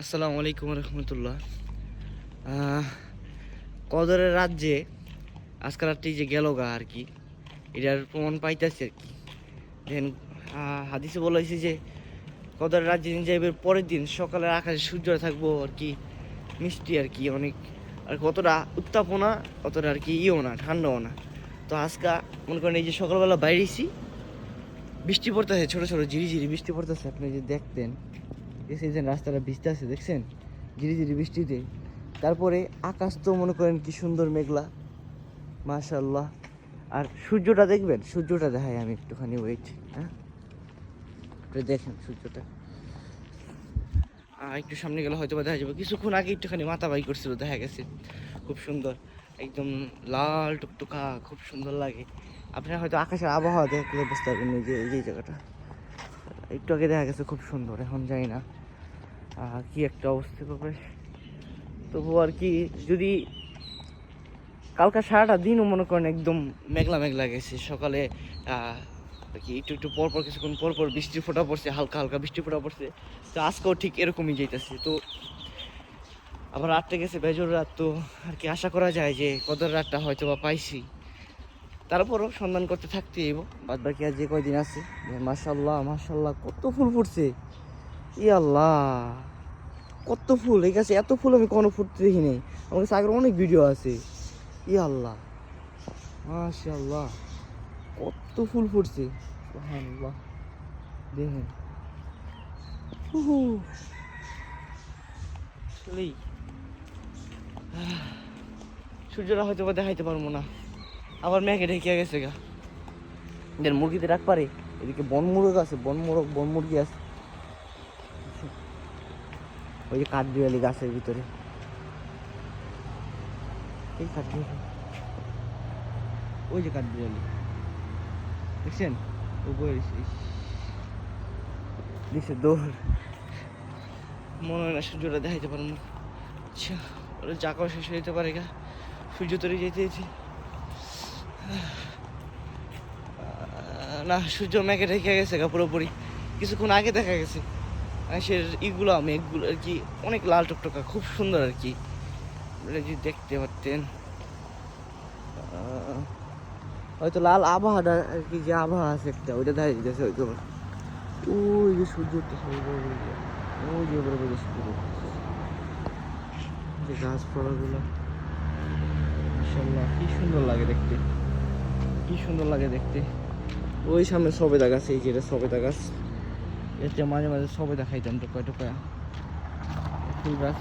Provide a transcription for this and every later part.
আসসালামু আলাইকুম রহমতুল্লাহ। কদরের রাজ্যে আজকাল রাত্রি যে গেল গা আর কি, এটার প্রমাণ পাইতেছে আর কি। দেখেন, হাদিসে বলা হয়েছে যে কদরের রাজ্যে দিন যাইবে পরের দিন সকালের আকাশে সূর্য থাকবো আর কি, মিষ্টি আর কি, অনেক আর কি, অতটা উত্তাপনা অতটা আর কি ইও না, ঠান্ডাও না। তো আজকে মনে করেন এই যে সকালবেলা বাইরেছি, বৃষ্টি পড়তেছে, ছোটো ছোটো ঝিরিঝিরি বৃষ্টি পড়তেছে। আপনি যে দেখতেন দেখছেন রাস্তাটা ভিজতে আছে, দেখছেন ঝিরিঝিরি বৃষ্টিতে। তারপরে আকাশ তো মনে করেন কি সুন্দর মেঘলা, মাশাআল্লাহ। আর সূর্যটা দেখবেন, সূর্যটা দেখাই আমি একটুখানি, ওয়েট। হ্যাঁ, দেখেন সূর্যটা একটু সামনে গেলে হয়তো বা দেখা যাবে। কিছুক্ষণ আগে একটুখানি মাথা বাই করছিল, দেখা গেছে খুব সুন্দর, একদম লাল টুকটুকা, খুব সুন্দর লাগে। আপনারা হয়তো আকাশের আবহাওয়া দেখলে বুঝতে পারবেন এই যে জায়গাটা একটু আগে দেখা গেছে খুব সুন্দর। এখন যাই না কি একটা অবস্থা করবে, তবু আর কি। যদি কালকা সারাটা দিনও মনে করেন একদম মেঘলা মেঘলা গেছে, সকালে আর কি একটু একটু পরপর কিছুক্ষণ পরপর বৃষ্টি ফোঁটা পড়ছে, হালকা হালকা বৃষ্টি ফোঁটা পড়ছে। তো আজকেও ঠিক এরকমই যাইতেছে। তো আবার রাতটা গেছে বেজর রাত, তো আর কি আশা করা যায় যে কদর রাতটা হয়তো বা পাইছি। তারপরও সন্ধান করতে থাকতে হইব, বাদ বাকি আর যে কয়দিন আছে। মাশাল্লাহ মাশাল্লাহ, কত ফুল ফুটছে, ই আল্লাহ, কত ফুল! এই গাছে এত ফুল আমি কোনো ফুটতে দেখি নাই। আমার কাছে আগের অনেক ভিডিও আছে। ই আল্লাহ, মাশাআল্লাহ, কত ফুল ফুটছে, সুবহানাল্লাহ। দেখেন, আসলেই সূর্যটা হয়তো বা দেখাইতে পারবো না, আবার মেঘে ঢেকে গেছে গা। এদের মুরগিতে রাখ পারে, এদিকে বনমুরগ আছে, বনমুরগি আছে। ওই যে কাঠবিড়ালি গাছের ভিতরে, এই কাঠবিড়ালি, ওই যে কাঠবিড়ালি দেখছেন, ও বই দিছে দৌড়। মনে হয় না সূর্যটা দেখাইতে পারবো না। আচ্ছা, ওরা চাকাও শেষ হয়ে যেতে পারে গা, সূর্য তৈরি যেতে না, সূর্য মেঘে ঢেকে গেছে গা পুরোপুরি। কিছুক্ষণ আগে দেখা গেছে সে ইগুলো মেঘগুলো আর কি অনেক লাল টকটকা, খুব সুন্দর আর কি। যদি দেখতে পারতেন, হয়তো লাল আবহাওয়াটা আর কি, যে আবহাওয়া আছে একটা, ওইটা দেখা যেতেছে হয়তো। ওই যে সূর্য উঠতেছে, ওই যে বড় বড় সূর্য, যে গাছপালাগুলো, মাশাআল্লাহ, কি সুন্দর লাগে দেখতে, কি সুন্দর লাগে দেখতে। ওই সামনে সবেদা গাছ, এই যে সবেদা গাছ, এতে মাঝে মাঝে সবেদা খাইতাম টোকায় টোকায়। ফুল গাছ,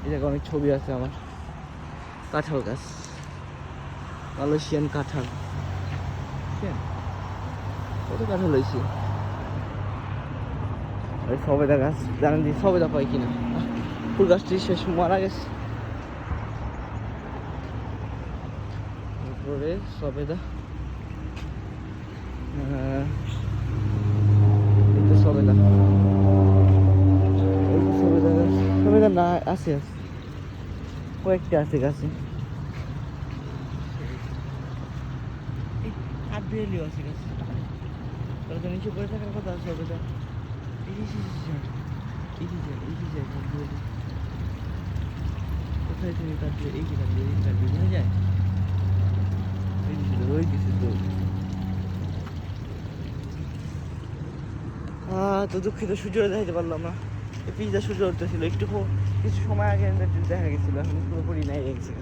এই জায়গায় অনেক ছবি আছে আমার। কাঁঠাল গাছ, মালয়েশিয়ান কাঁঠাল, কত কাঁঠাল হয়েছে। ওই সবেদা গাছ, জানেন যে সবেদা পাই কিনা। ফুল গাছটি শেষ মারা গেছে, তারপরে সবেদা, সবেদা, সবেদা গাছ, সবেদা না আছে, আছে কয়েকটা আছে গাছে। হাত ধুয়েলিও আছে গাছ, তাহলে তো নিচে পড়ে থাকার কথা। সবেদা কোথায় তুমি কাটবে, এই যে কাটবে, এই কাটবে, বোঝা যায়। ওই কিছু তো তো দুঃখিত, সূর্য দেখাইতে পারলাম না। এই পিছটা সূর্য উঠতেছিল একটু, কিছু সময় আগে দেখা গেছিল, এখন পুরোপুরি নাই গেছে।